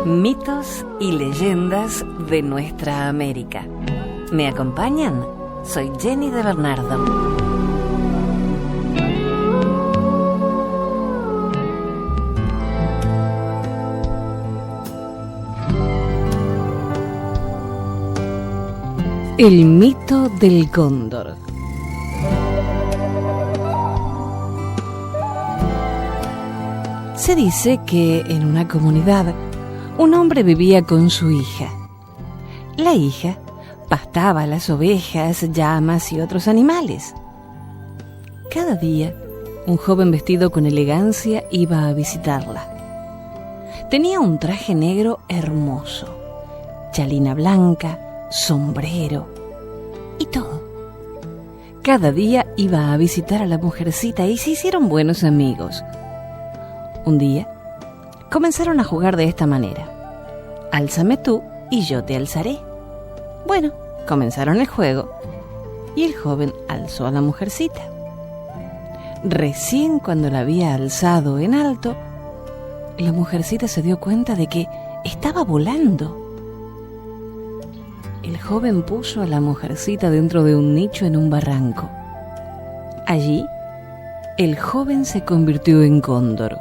Mitos y leyendas de nuestra América. ¿Me acompañan? Soy Jenny de Bernardo. El mito del cóndor. Se dice que en una comunidad un hombre vivía con su hija. La hija pastaba las ovejas, llamas y otros animales. Cada día, un joven vestido con elegancia iba a visitarla. Tenía un traje negro hermoso, chalina blanca, sombrero y todo. Cada día iba a visitar a la mujercita y se hicieron buenos amigos. Un día, comenzaron a jugar de esta manera: álzame tú y yo te alzaré. Bueno, comenzaron el juego y el joven alzó a la mujercita. Recién cuando la había alzado en alto, la mujercita se dio cuenta de que estaba volando. El joven puso a la mujercita dentro de un nicho en un barranco. Allí, el joven se convirtió en cóndor.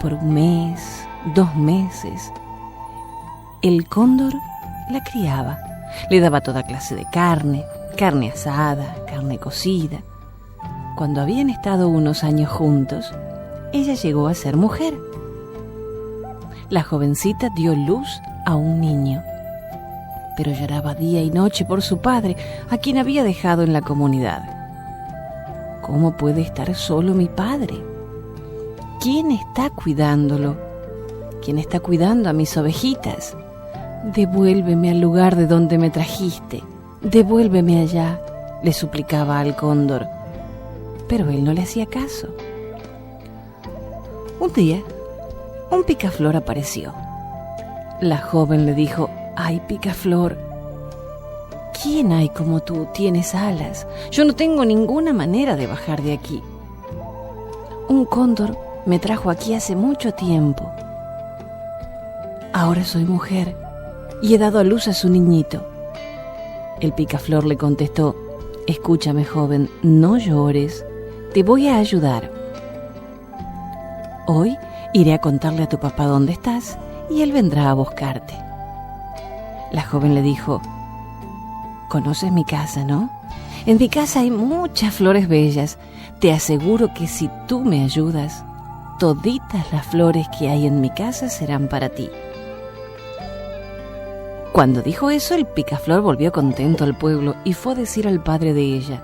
Por un mes, 2 meses, el cóndor la criaba. Le daba toda clase de carne asada, carne cocida. Cuando habían estado unos años juntos, ella llegó a ser mujer. La jovencita dio luz a un niño, pero lloraba día y noche por su padre, a quien había dejado en la comunidad. ¿Cómo puede estar solo mi padre? ¿Quién está cuidándolo? ¿Quién está cuidando a mis ovejitas? Devuélveme al lugar de donde me trajiste. Devuélveme allá, le suplicaba al cóndor. Pero él no le hacía caso. Un día, un picaflor apareció. La joven le dijo: «Ay, picaflor, ¿quién hay como tú? Tienes alas. Yo no tengo ninguna manera de bajar de aquí. Un cóndor me trajo aquí hace mucho tiempo. Ahora soy mujer y he dado a luz a su niñito». El picaflor le contestó: «Escúchame, joven, no llores, te voy a ayudar. Hoy iré a contarle a tu papá dónde estás y él vendrá a buscarte». La joven le dijo: «Conoces mi casa, ¿no? En mi casa hay muchas flores bellas. Te aseguro que si tú me ayudas, toditas las flores que hay en mi casa serán para ti». Cuando dijo eso, el picaflor volvió contento al pueblo y fue a decir al padre de ella: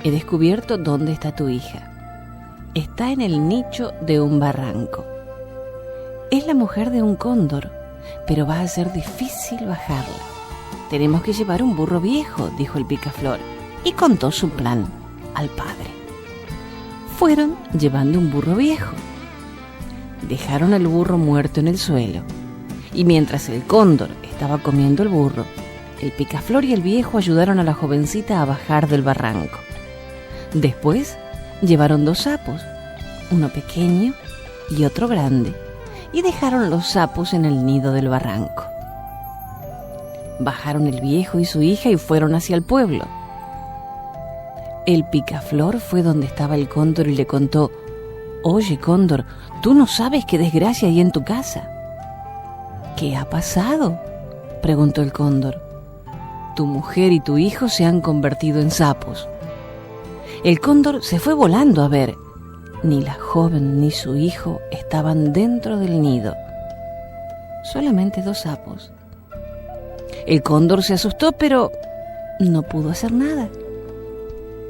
«He descubierto dónde está tu hija. Está en el nicho de un barranco. Es la mujer de un cóndor, pero va a ser difícil bajarla. Tenemos que llevar un burro viejo», dijo el picaflor, y contó su plan al padre. Fueron llevando un burro viejo. Dejaron al burro muerto en el suelo, y mientras el cóndor estaba comiendo el burro, el picaflor y el viejo ayudaron a la jovencita a bajar del barranco. Después llevaron 2 sapos, uno pequeño y otro grande, y dejaron los sapos en el nido del barranco. Bajaron el viejo y su hija y fueron hacia el pueblo. El picaflor fue donde estaba el cóndor y le contó: «Oye, cóndor, tú no sabes qué desgracia hay en tu casa». «¿Qué ha pasado?», preguntó el cóndor. «Tu mujer y tu hijo se han convertido en sapos». El cóndor se fue volando a ver. Ni la joven ni su hijo estaban dentro del nido. Solamente 2 sapos. El cóndor se asustó, pero no pudo hacer nada.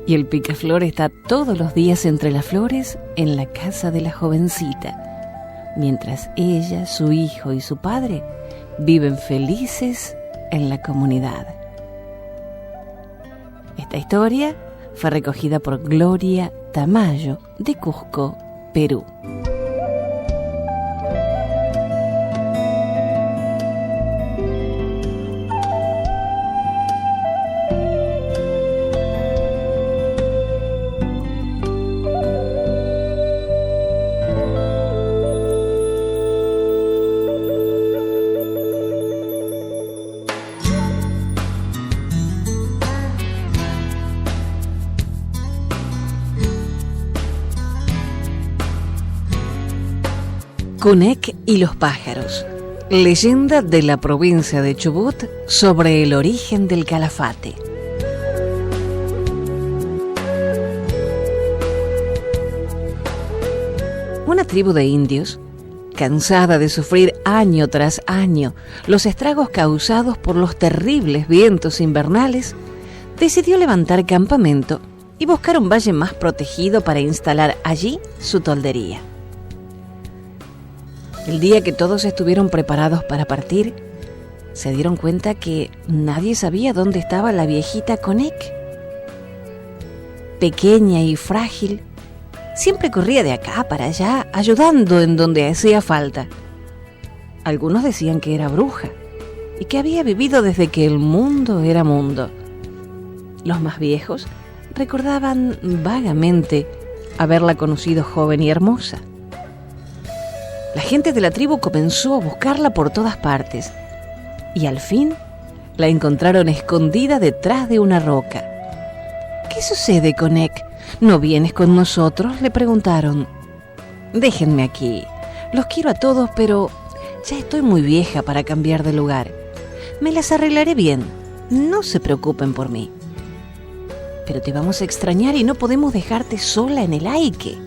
Y el picaflor está todos los días entre las flores en la casa de la jovencita, mientras ella, su hijo y su padre viven felices en la comunidad. Esta historia fue recogida por Gloria Tamayo de Cusco, Perú. Konek y los pájaros. Leyenda de la provincia de Chubut sobre el origen del Calafate. Una tribu de indios, cansada de sufrir año tras año los estragos causados por los terribles vientos invernales, decidió levantar campamento y buscar un valle más protegido para instalar allí su toldería. El día que todos estuvieron preparados para partir, se dieron cuenta que nadie sabía dónde estaba la viejita Konek. Pequeña y frágil, siempre corría de acá para allá, ayudando en donde hacía falta. Algunos decían que era bruja y que había vivido desde que el mundo era mundo. Los más viejos recordaban vagamente haberla conocido joven y hermosa. La gente de la tribu comenzó a buscarla por todas partes y al fin la encontraron escondida detrás de una roca. ¿Qué sucede, Konek? ¿No vienes con nosotros?, le preguntaron. Déjenme aquí. Los quiero a todos, pero ya estoy muy vieja para cambiar de lugar. Me las arreglaré bien. No se preocupen por mí. Pero te vamos a extrañar y no podemos dejarte sola en el Aike.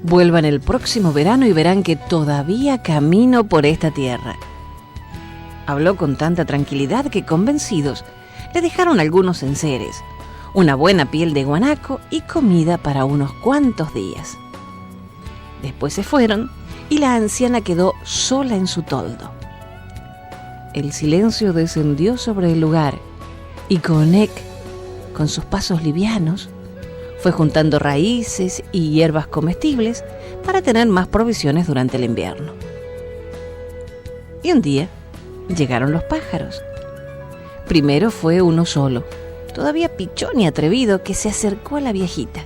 Vuelvan el próximo verano y verán que todavía camino por esta tierra. Habló con tanta tranquilidad que, convencidos, le dejaron algunos enseres, una buena piel de guanaco y comida para unos cuantos días. Después se fueron y la anciana quedó sola en su toldo. El silencio descendió sobre el lugar y Konek, con sus pasos livianos, fue juntando raíces y hierbas comestibles para tener más provisiones durante el invierno. Y un día llegaron los pájaros. Primero fue uno solo, todavía pichón y atrevido, que se acercó a la viejita.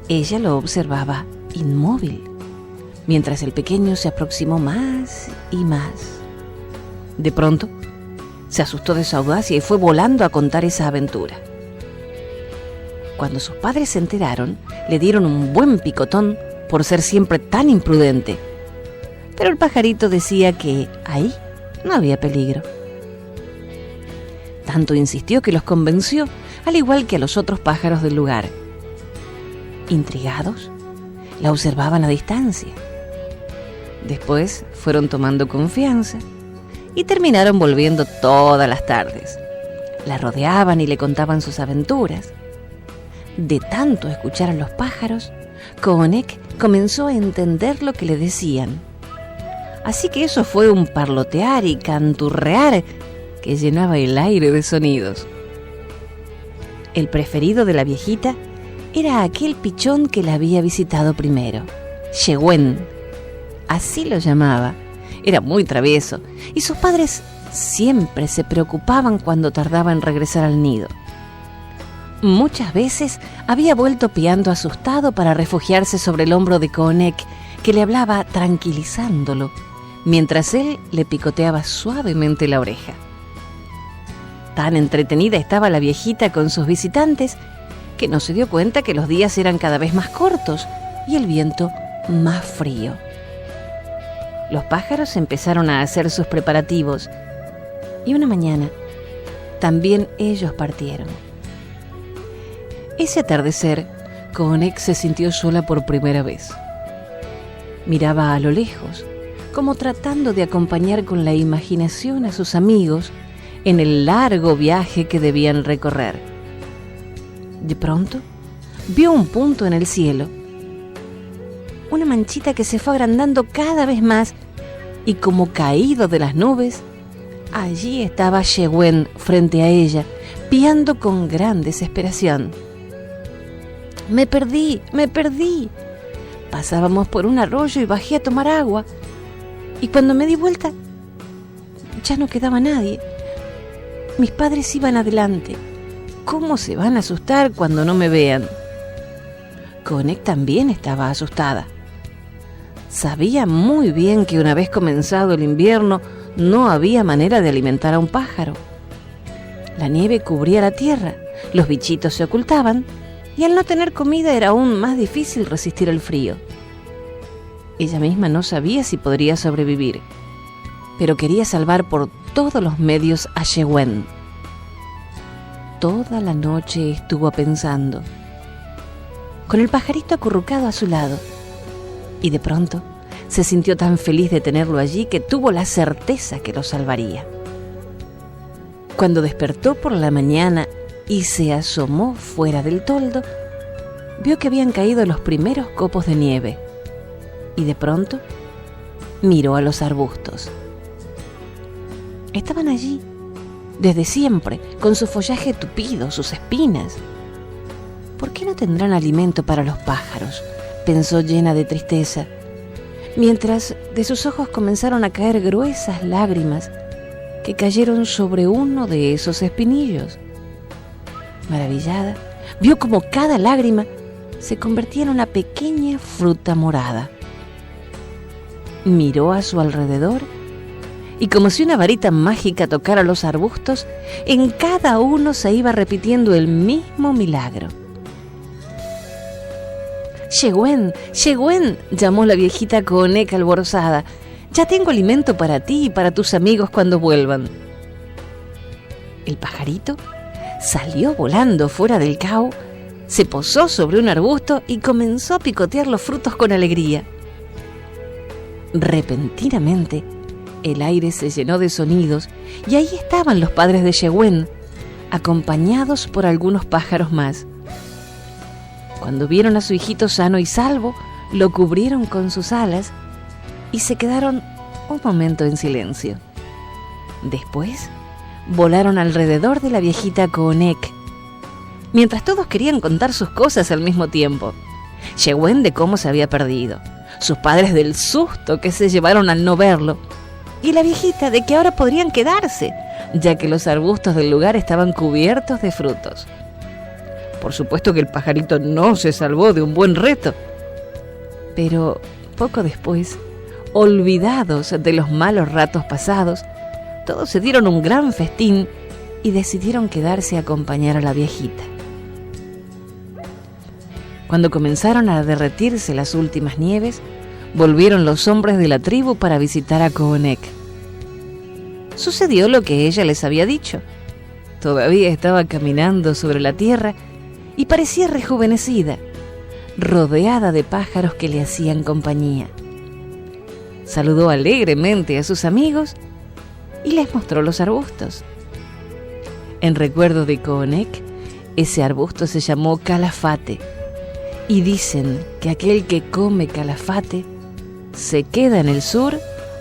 Ella lo observaba inmóvil, mientras el pequeño se aproximó más y más. De pronto, se asustó de su audacia y fue volando a contar esa aventura. Cuando sus padres se enteraron, le dieron un buen picotón por ser siempre tan imprudente. Pero el pajarito decía que ahí no había peligro. Tanto insistió que los convenció, al igual que a los otros pájaros del lugar. Intrigados, la observaban a distancia. Después fueron tomando confianza y terminaron volviendo todas las tardes. La rodeaban y le contaban sus aventuras. De tanto escuchar a los pájaros, Konek comenzó a entender lo que le decían. Así que eso fue un parlotear y canturrear que llenaba el aire de sonidos. El preferido de la viejita era aquel pichón que la había visitado primero, Yehuen, así lo llamaba. Era muy travieso y sus padres siempre se preocupaban cuando tardaba en regresar al nido. Muchas veces había vuelto piando asustado para refugiarse sobre el hombro de Konek, que le hablaba tranquilizándolo, mientras él le picoteaba suavemente la oreja. Tan entretenida estaba la viejita con sus visitantes que no se dio cuenta que los días eran cada vez más cortos y el viento más frío. Los pájaros empezaron a hacer sus preparativos y una mañana también ellos partieron. Ese atardecer, Konek se sintió sola por primera vez. Miraba a lo lejos, como tratando de acompañar con la imaginación a sus amigos en el largo viaje que debían recorrer. De pronto, vio un punto en el cielo, una manchita que se fue agrandando cada vez más y, como caído de las nubes, allí estaba Yehuen frente a ella, piando con gran desesperación. Me perdí. Pasábamos por un arroyo y bajé a tomar agua. Y cuando me di vuelta, ya no quedaba nadie. Mis padres iban adelante. ¿Cómo se van a asustar cuando no me vean? Konek también estaba asustada. Sabía muy bien que una vez comenzado el invierno no había manera de alimentar a un pájaro. La nieve cubría la tierra, los bichitos se ocultaban y al no tener comida era aún más difícil resistir el frío. Ella misma no sabía si podría sobrevivir, pero quería salvar por todos los medios a Yewen. Toda la noche estuvo pensando, con el pajarito acurrucado a su lado, y de pronto se sintió tan feliz de tenerlo allí que tuvo la certeza que lo salvaría. Cuando despertó por la mañana y se asomó fuera del toldo, vio que habían caído los primeros copos de nieve, y de pronto miró a los arbustos. Estaban allí, desde siempre, con su follaje tupido, sus espinas. ¿Por qué no tendrán alimento para los pájaros?, pensó llena de tristeza, mientras de sus ojos comenzaron a caer gruesas lágrimas que cayeron sobre uno de esos espinillos. Maravillada, vio como cada lágrima se convertía en una pequeña fruta morada. Miró a su alrededor y, como si una varita mágica tocara los arbustos, en cada uno se iba repitiendo el mismo milagro. «Yewen, Yewen», llamó la viejita Coonek alborozada, «ya tengo alimento para ti y para tus amigos cuando vuelvan». El pajarito salió volando fuera del cao, se posó sobre un arbusto y comenzó a picotear los frutos con alegría. Repentinamente, el aire se llenó de sonidos y ahí estaban los padres de Yewen, acompañados por algunos pájaros más. Cuando vieron a su hijito sano y salvo, lo cubrieron con sus alas y se quedaron un momento en silencio. Después, volaron alrededor de la viejita Coonek, mientras todos querían contar sus cosas al mismo tiempo. Yewen de cómo se había perdido, sus padres del susto que se llevaron al no verlo, y la viejita de que ahora podrían quedarse, ya que los arbustos del lugar estaban cubiertos de frutos. Por supuesto que el pajarito no se salvó de un buen reto, pero poco después, olvidados de los malos ratos pasados, todos se dieron un gran festín y decidieron quedarse a acompañar a la viejita. Cuando comenzaron a derretirse las últimas nieves, volvieron los hombres de la tribu para visitar a Coonek. Sucedió lo que ella les había dicho. Todavía estaba caminando sobre la tierra y parecía rejuvenecida, rodeada de pájaros que le hacían compañía. Saludó alegremente a sus amigos y les mostró los arbustos. En recuerdo de Coonek, ese arbusto se llamó calafate, y dicen que aquel que come calafate se queda en el sur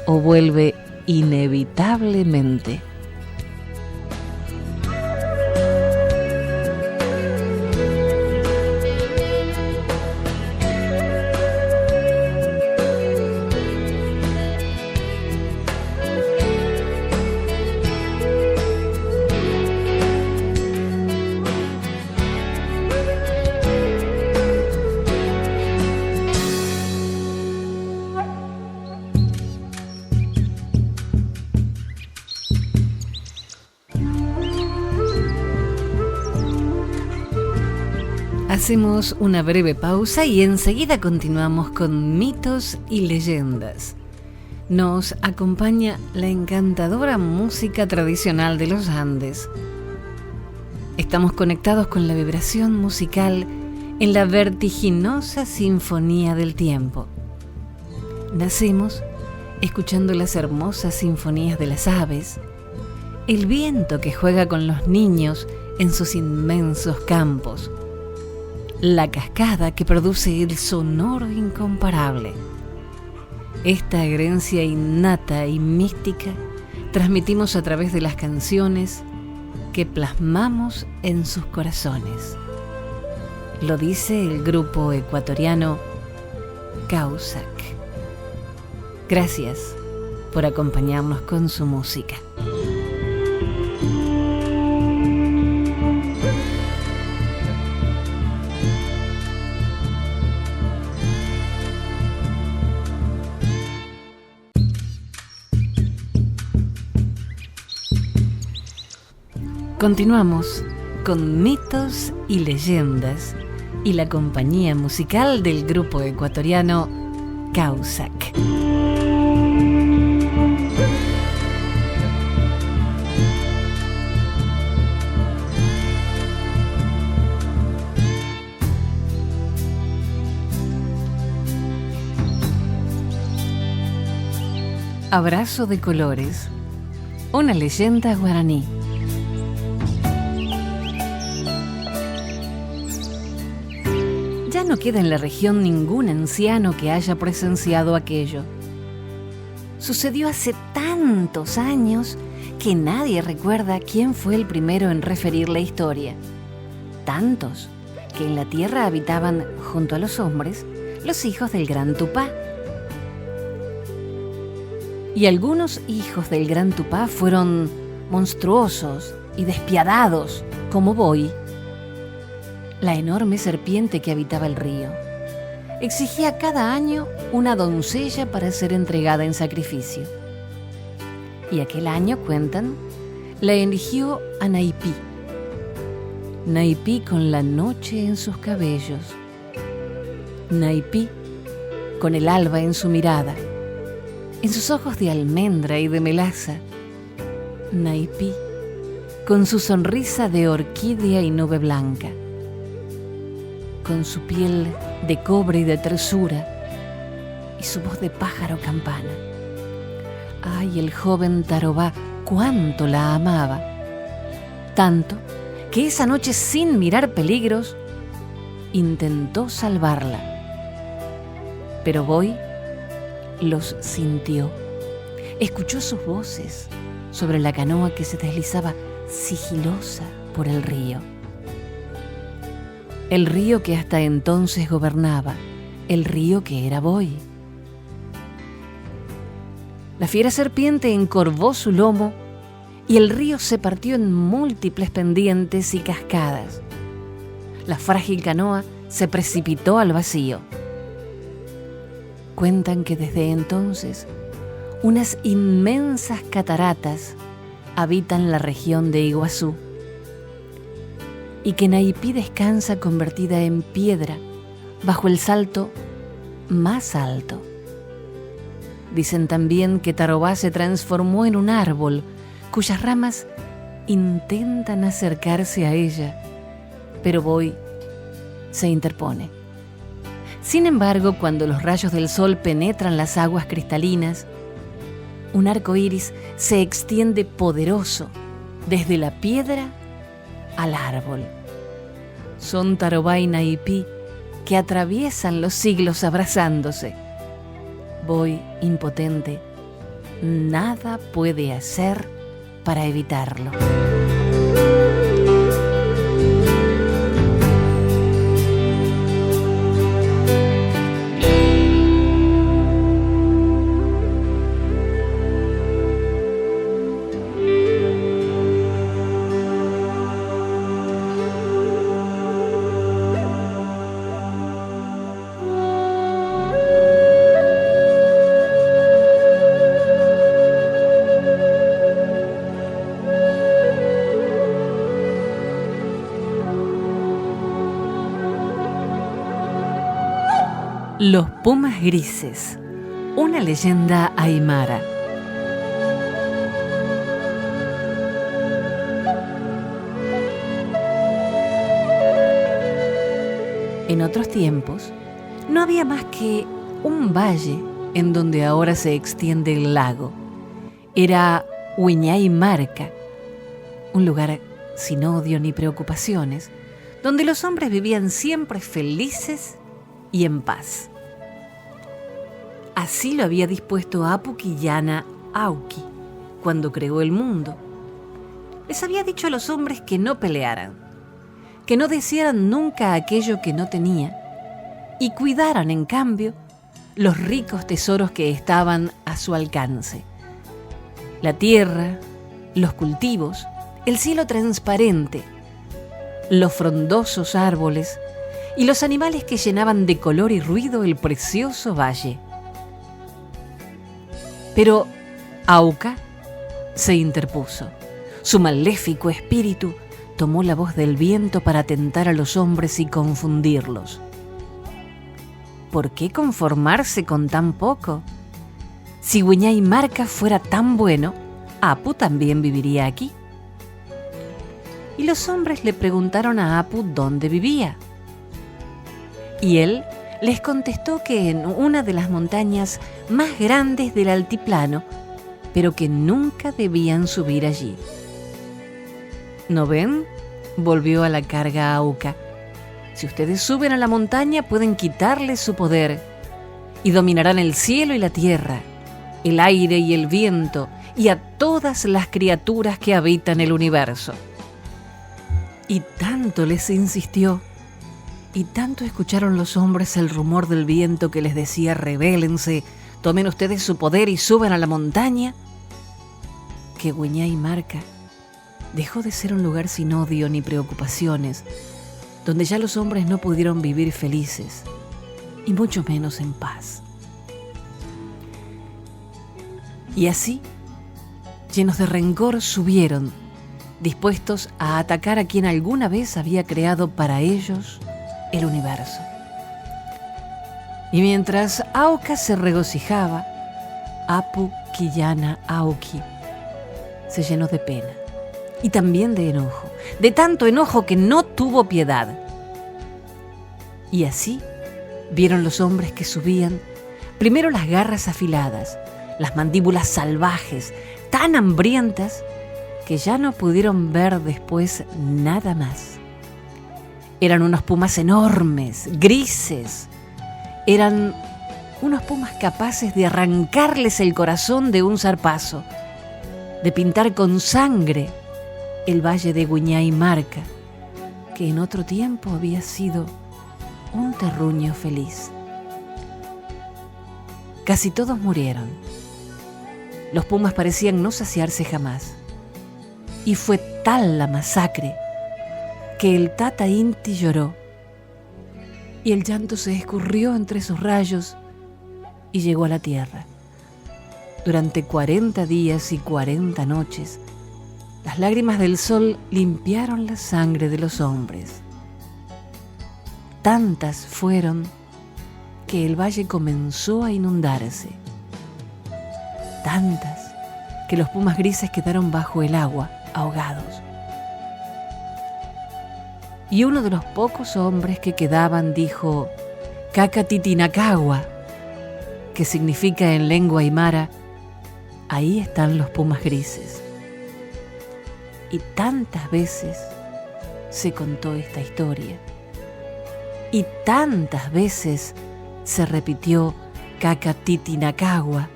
o vuelve inevitablemente. Hacemos una breve pausa y enseguida continuamos con mitos y leyendas. Nos acompaña la encantadora música tradicional de los Andes. Estamos conectados con la vibración musical en la vertiginosa sinfonía del tiempo. Nacemos escuchando las hermosas sinfonías de las aves, el viento que juega con los niños en sus inmensos campos, la cascada que produce el sonoro incomparable. Esta herencia innata y mística transmitimos a través de las canciones que plasmamos en sus corazones. Lo dice el grupo ecuatoriano Causac. Gracias por acompañarnos con su música. Continuamos con mitos y leyendas y la compañía musical del grupo ecuatoriano Causac. Abrazo de colores, una leyenda guaraní. Ya no queda en la región ningún anciano que haya presenciado aquello. Sucedió hace tantos años que nadie recuerda quién fue el primero en referir la historia. Tantos que en la tierra habitaban, junto a los hombres, los hijos del gran Tupá. Y algunos hijos del gran Tupá fueron monstruosos y despiadados, como Boi, la enorme serpiente que habitaba el río. Exigía cada año una doncella para ser entregada en sacrificio. Y aquel año, cuentan, la eligió a Naipí. Naipí con la noche en sus cabellos. Naipí con el alba en su mirada, en sus ojos de almendra y de melaza. Naipí con su sonrisa de orquídea y nube blanca, con su piel de cobre y de tersura, y su voz de pájaro campana. Ay, el joven Tarobá, cuánto la amaba, tanto que esa noche, sin mirar peligros, intentó salvarla. Pero Boi los sintió, escuchó sus voces sobre la canoa que se deslizaba sigilosa por el río. El río que hasta entonces gobernaba, el río que era Boi. La fiera serpiente encorvó su lomo y el río se partió en múltiples pendientes y cascadas. La frágil canoa se precipitó al vacío. Cuentan que desde entonces unas inmensas cataratas habitan la región de Iguazú y que Naipí descansa convertida en piedra bajo el salto más alto. Dicen también que Tarobá se transformó en un árbol cuyas ramas intentan acercarse a ella, pero Boi se interpone. Sin embargo, cuando los rayos del sol penetran las aguas cristalinas, un arco iris se extiende poderoso desde la piedra al árbol. Son Tarobá y Naipí que atraviesan los siglos abrazándose. Boi, impotente, nada puede hacer para evitarlo. Los pumas grises, una leyenda aymara. En otros tiempos, no había más que un valle en donde ahora se extiende el lago. Era Huiñay Marca, un lugar sin odio ni preocupaciones, donde los hombres vivían siempre felices y en paz. Así lo había dispuesto Apu Quillana Auqui cuando creó el mundo. Les había dicho a los hombres que no pelearan, que no desearan nunca aquello que no tenía y cuidaran, en cambio, los ricos tesoros que estaban a su alcance. La tierra, los cultivos, el cielo transparente, los frondosos árboles y los animales que llenaban de color y ruido el precioso valle. Pero Auca se interpuso. Su maléfico espíritu tomó la voz del viento para tentar a los hombres y confundirlos. ¿por qué conformarse con tan poco? Si Wiñay Marca fuera tan bueno, Apu también viviría aquí. Y los hombres le preguntaron a Apu dónde vivía. Y él les contestó que en una de las montañas más grandes del altiplano, pero que nunca debían subir allí. ¿No ven?, volvió a la carga Auca. Si ustedes suben a la montaña pueden quitarles su poder y dominarán el cielo y la tierra, el aire y el viento y a todas las criaturas que habitan el universo. Y tanto les insistió, y tanto escucharon los hombres el rumor del viento que les decía: rebélense, tomen ustedes su poder y suban a la montaña, que Wiñay Marca dejó de ser un lugar sin odio ni preocupaciones, donde ya los hombres no pudieron vivir felices, y mucho menos en paz. Y así, llenos de rencor, subieron, dispuestos a atacar a quien alguna vez había creado para ellos el universo. Y mientras Auca se regocijaba, Apu Quillana Auqui se llenó de pena y también de enojo, de tanto enojo que no tuvo piedad. Y así vieron los hombres que subían primero las garras afiladas, las mandíbulas salvajes, tan hambrientas que ya no pudieron ver después nada más. Eran unos pumas enormes, grises. Eran unos pumas capaces de arrancarles el corazón de un zarpazo, de pintar con sangre el valle de Wiñay Marca, que en otro tiempo había sido un terruño feliz. Casi todos murieron. Los pumas parecían no saciarse jamás. Y fue tal la masacre que el Tata Inti lloró, y el llanto se escurrió entre sus rayos y llegó a la tierra. Durante 40 días y 40 noches, las lágrimas del sol limpiaron la sangre de los hombres. Tantas fueron que el valle comenzó a inundarse. Tantas que los pumas grises quedaron bajo el agua, ahogados. Y uno de los pocos hombres que quedaban dijo: Cacatitinacagua, que significa en lengua aymara: ahí están los pumas grises. Y tantas veces se contó esta historia, y tantas veces se repitió Cacatitinacagua,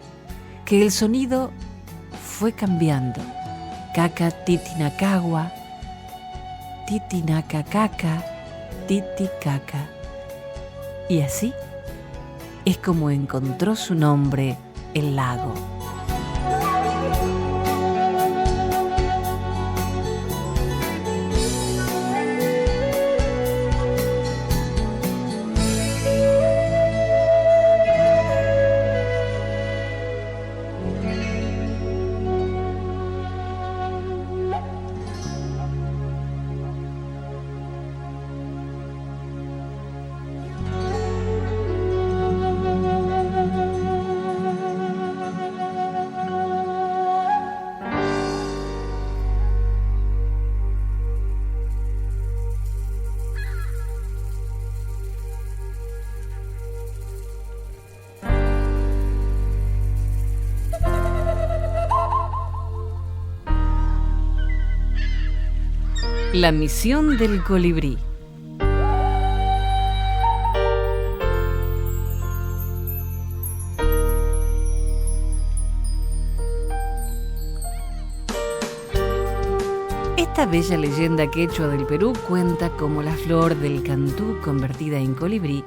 que el sonido fue cambiando. Cacatitinacagua, titinacacaca, titicaca. Y así es como encontró su nombre el lago. La misión del colibrí. Esta bella leyenda quechua del Perú cuenta cómo la flor del cantú, convertida en colibrí,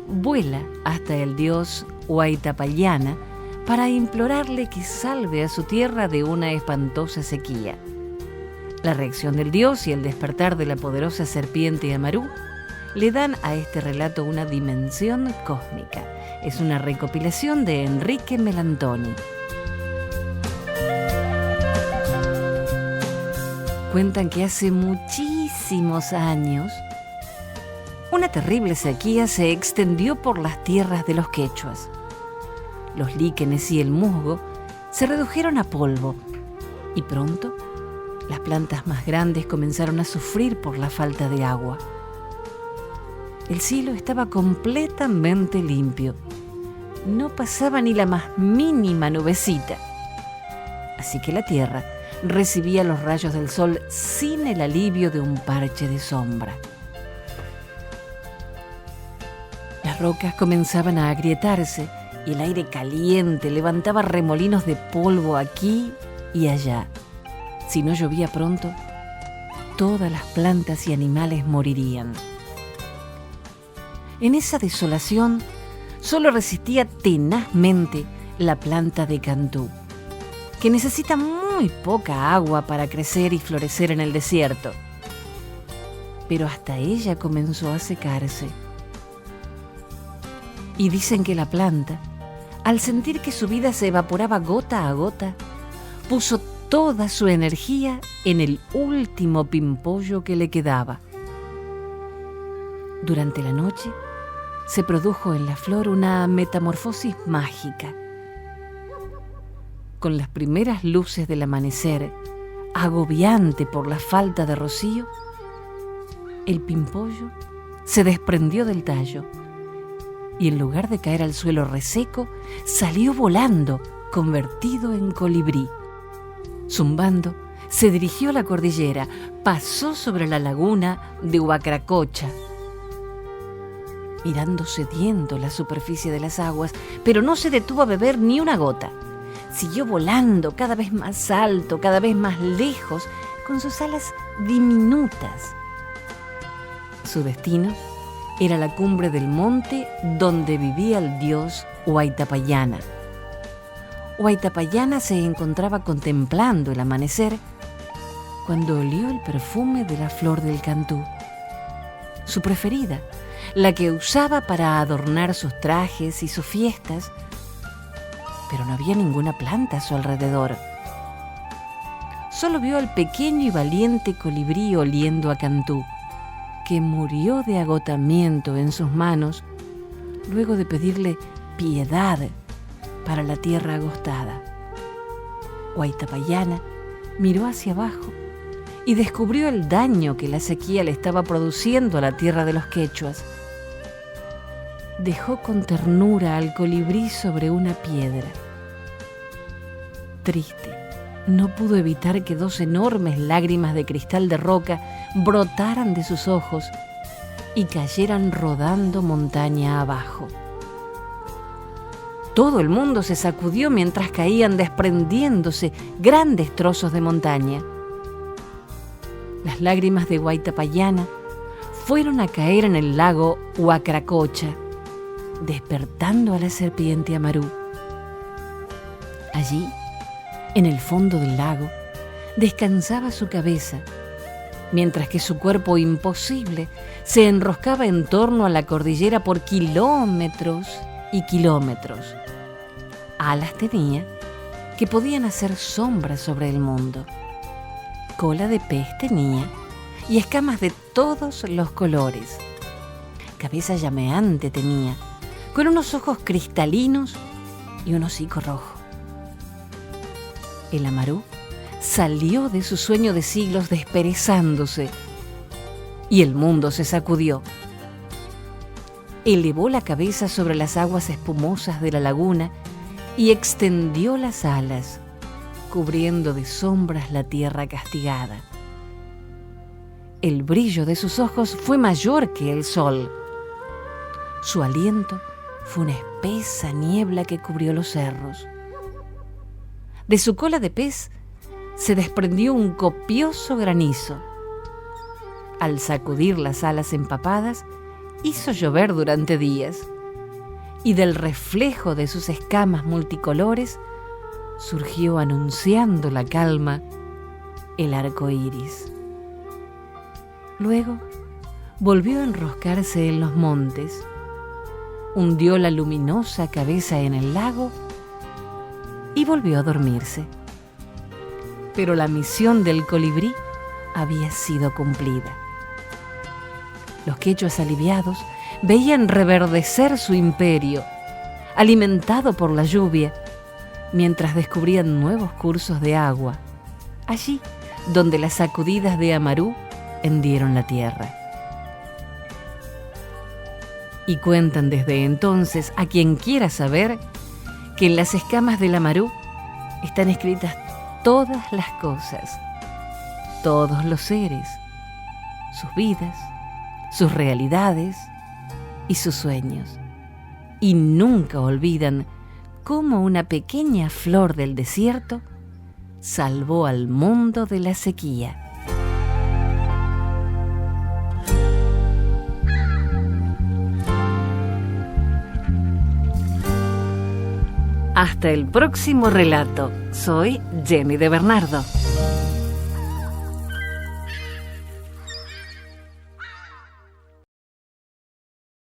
vuela hasta el dios Huaytapallana para implorarle que salve a su tierra de una espantosa sequía. La reacción del dios y el despertar de la poderosa serpiente Amarú le dan a este relato una dimensión cósmica. Es una recopilación de Enrique Melantoni. Cuentan que hace muchísimos años Una terrible sequía se extendió por las tierras de los quechuas. Los líquenes y el musgo se redujeron a polvo y pronto las plantas más grandes comenzaron a sufrir por la falta de agua. El cielo estaba completamente limpio. No pasaba ni la más mínima nubecita. Así que la tierra recibía los rayos del sol sin el alivio de un parche de sombra. Las rocas comenzaban a agrietarse y el aire caliente levantaba remolinos de polvo aquí y allá. Si no llovía pronto, todas las plantas y animales morirían. En esa desolación, solo resistía tenazmente la planta de cantú, que necesita muy poca agua para crecer y florecer en el desierto. Pero hasta ella comenzó a secarse. Y dicen que la planta, al sentir que su vida se evaporaba gota a gota, puso toda su energía en el último pimpollo que le quedaba. Durante la noche, se produjo en la flor una metamorfosis mágica. Con las primeras luces del amanecer, agobiante por la falta de rocío, el pimpollo se desprendió del tallo y en lugar de caer al suelo reseco, salió volando, convertido en colibrí. Zumbando, se dirigió a la cordillera, pasó sobre la laguna de Huacracocha, mirando sediento la superficie de las aguas, pero no se detuvo a beber ni una gota. Siguió volando cada vez más alto, cada vez más lejos, con sus alas diminutas. Su destino era la cumbre del monte donde vivía el dios Huaytapallana. Huaytapallana se encontraba contemplando el amanecer cuando olió el perfume de la flor del cantú, su preferida, la que usaba para adornar sus trajes y sus fiestas, pero no había ninguna planta a su alrededor. Solo vio al pequeño y valiente colibrí oliendo a cantú, que murió de agotamiento en sus manos luego de pedirle piedad para la tierra agostada. Huaytapallana miró hacia abajo y descubrió el daño que la sequía le estaba produciendo a la tierra de los quechuas. Dejó con ternura al colibrí sobre una piedra. Triste, no pudo evitar que 2 enormes lágrimas de cristal de roca brotaran de sus ojos y cayeran rodando montaña abajo. Todo el mundo se sacudió mientras caían desprendiéndose grandes trozos de montaña. Las lágrimas de Huaytapallana fueron a caer en el lago Huacracocha, despertando a la serpiente Amarú. Allí, en el fondo del lago, descansaba su cabeza, mientras que su cuerpo imposible se enroscaba en torno a la cordillera por kilómetros y kilómetros. Alas tenía que podían hacer sombras sobre el mundo. Cola de pez tenía y escamas de todos los colores. Cabeza llameante tenía, con unos ojos cristalinos y un hocico rojo. El Amarú salió de su sueño de siglos desperezándose y el mundo se sacudió. Elevó la cabeza sobre las aguas espumosas de la laguna y extendió las alas, cubriendo de sombras la tierra castigada. El brillo de sus ojos fue mayor que el sol. Su aliento fue una espesa niebla que cubrió los cerros. De su cola de pez se desprendió un copioso granizo. Al sacudir las alas empapadas, hizo llover durante días, y del reflejo de sus escamas multicolores surgió, anunciando la calma, el arco iris. Luego volvió a enroscarse en los montes, hundió la luminosa cabeza en el lago y volvió a dormirse. Pero la misión del colibrí había sido cumplida. Los quechuas aliviados veían reverdecer su imperio, alimentado por la lluvia, mientras descubrían nuevos cursos de agua, allí donde las sacudidas de Amarú hendieron la tierra. Y cuentan desde entonces a quien quiera saber que en las escamas del Amarú están escritas todas las cosas, todos los seres, sus vidas, sus realidades y sus sueños. Y nunca olvidan cómo una pequeña flor del desierto salvó al mundo de la sequía. Hasta el próximo relato. Soy Jenny de Bernardo.